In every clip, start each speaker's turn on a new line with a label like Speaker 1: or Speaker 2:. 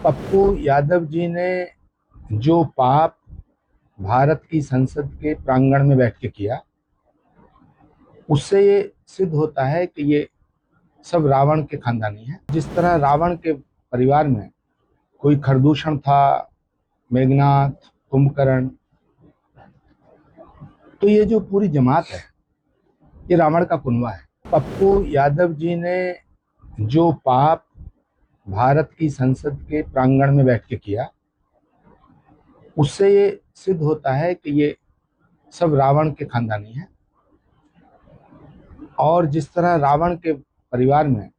Speaker 1: पप्पू यादव जी ने जो पाप भारत की संसद के प्रांगण में बैठ के किया, उससे ये सिद्ध होता है कि ये सब रावण के खानदानी है। जिस तरह रावण के परिवार में कोई खरदूषण था, मेघनाथ, कुंभकर्ण, तो ये जो पूरी जमात है ये रावण का कुनबा है। पप्पू यादव जी ने जो पाप भारत की संसद के प्रांगण में बैठ के किया, उससे ये सिद्ध होता है कि ये सब रावण के खानदानी है। और जिस तरह रावण के परिवार में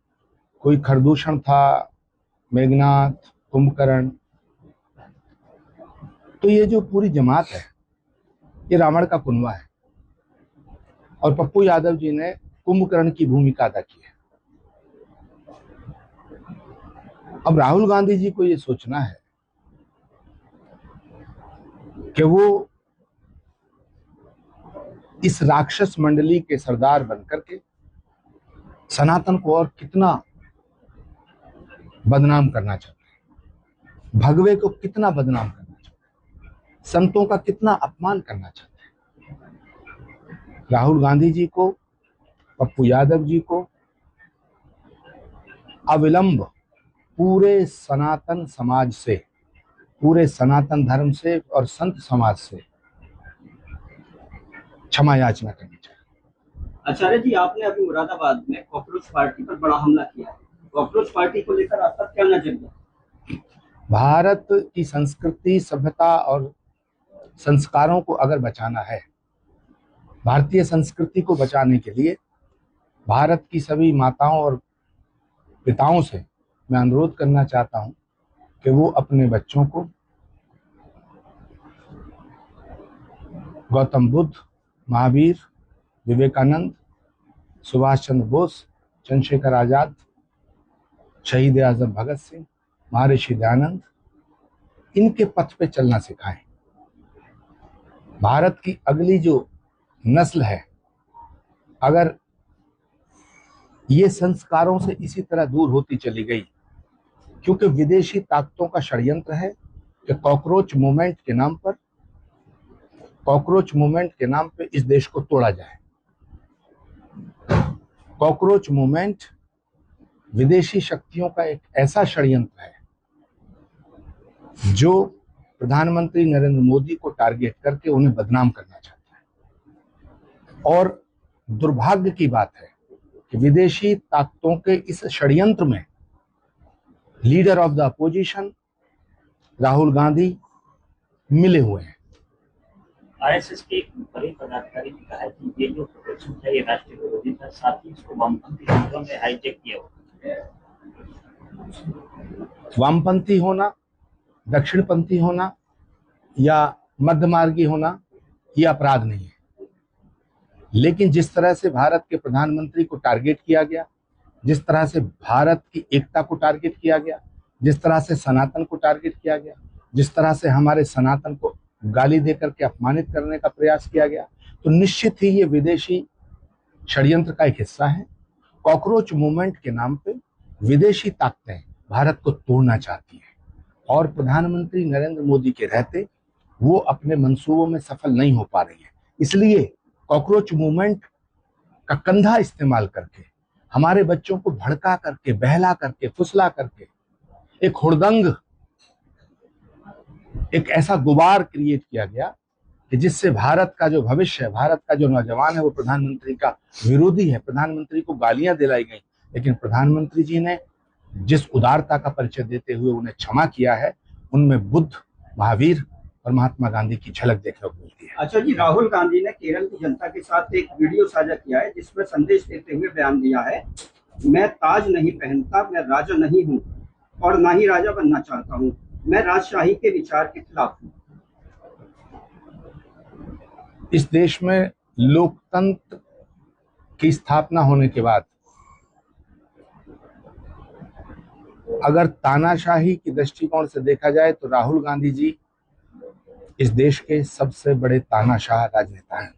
Speaker 1: कोई खरदूषण था, मेघनाथ, कुंभकर्ण, तो ये जो पूरी जमात है ये रावण का कुनबा है। और पप्पू यादव जी ने कुंभकर्ण की भूमिका अदा की है। अब राहुल गांधी जी को ये सोचना है कि वो इस राक्षस मंडली के सरदार बनकर के सनातन को और कितना बदनाम करना चाहते हैं, भगवे को कितना बदनाम करना चाहते हैं, संतों का कितना अपमान करना चाहते हैं। राहुल गांधी जी को, पप्पू यादव जी को अविलंब पूरे सनातन समाज से, पूरे सनातन धर्म से और संत समाज से क्षमा याचना करनी चाहिए।
Speaker 2: आचार्य जी, आपने अभी मुरादाबाद में कॉकरोच पार्टी पर बड़ा हमला किया है। कॉकरोच पार्टी को लेकर आपका क्या नजरिया?
Speaker 1: भारत की संस्कृति, सभ्यता और संस्कारों को अगर बचाना है, भारतीय संस्कृति को बचाने के लिए भारत की सभी माताओं और पिताओं से मैं अनुरोध करना चाहता हूं कि वो अपने बच्चों को गौतम बुद्ध, महावीर, विवेकानंद, सुभाष चंद्र बोस, चंद्रशेखर आजाद, शहीद आजम भगत सिंह, महर्षि दयानंद, इनके पथ पे चलना सिखाएं। भारत की अगली जो नस्ल है, अगर ये संस्कारों से इसी तरह दूर होती चली गई, क्योंकि विदेशी ताकतों का षड्यंत्र है कि कॉकरोच मूवमेंट के नाम पे इस देश को तोड़ा जाए। कॉकरोच मूवमेंट विदेशी शक्तियों का एक ऐसा षड्यंत्र है जो प्रधानमंत्री नरेंद्र मोदी को टारगेट करके उन्हें बदनाम करना चाहता है। और दुर्भाग्य की बात है कि विदेशी ताकतों के इस षड्यंत्र में leader of the opposition Rahul Gandhi मिले हुए हैं।
Speaker 2: आरएसएस के एक बड़े पदाधिकारी ने कहा है कि ये जो प्रदर्शन है ये राष्ट्रीय विरोधी था, साथ ही इसको वामपंथी तत्वों ने हाईजैक किया हुआ।
Speaker 1: वामपंथी होना, दक्षिणपंथी होना या मध्यमार्गी होना ये अपराध नहीं है, लेकिन जिस तरह से भारत के प्रधानमंत्री को टारगेट किया गया, जिस तरह से भारत की एकता को टारगेट किया गया, जिस तरह से सनातन को टारगेट किया गया, जिस तरह से हमारे सनातन को गाली देकर के अपमानित करने का प्रयास किया गया, तो निश्चित ही ये विदेशी षड्यंत्र का एक हिस्सा है। कॉकरोच मूवमेंट के नाम पे विदेशी ताकतें भारत को तोड़ना चाहती हैं और प्रधानमंत्री नरेंद्र मोदी के रहते वो अपने मंसूबों में सफल नहीं हो पा रही है। इसलिए कॉकरोच मूवमेंट का कंधा इस्तेमाल करके हमारे बच्चों को भड़का करके, बहला करके, फुसला करके एक हुड़दंग, एक ऐसा गुबार क्रिएट किया गया कि जिससे भारत का जो भविष्य है, भारत का जो नौजवान है, वो प्रधानमंत्री का विरोधी है। प्रधानमंत्री को गालियां दिलाई गई, लेकिन प्रधानमंत्री जी ने जिस उदारता का परिचय देते हुए उन्हें क्षमा किया है, उनमें बुद्ध, महावीर और महात्मा गांधी की झलक देखने को मिलती है।
Speaker 2: अच्छा जी, राहुल गांधी ने केरल की जनता के साथ एक वीडियो साझा किया है जिसमें संदेश देते हुए बयान दिया है, मैं ताज नहीं पहनता, मैं राजा नहीं हूँ और ना ही राजा बनना चाहता हूँ, मैं राजशाही के विचार के खिलाफ हूँ।
Speaker 1: इस देश में लोकतंत्र की स्थापना होने के बाद अगर तानाशाही की दृष्टिकोण से देखा जाए तो राहुल गांधी जी इस देश के सबसे बड़े तानाशाह राजनेता हैं।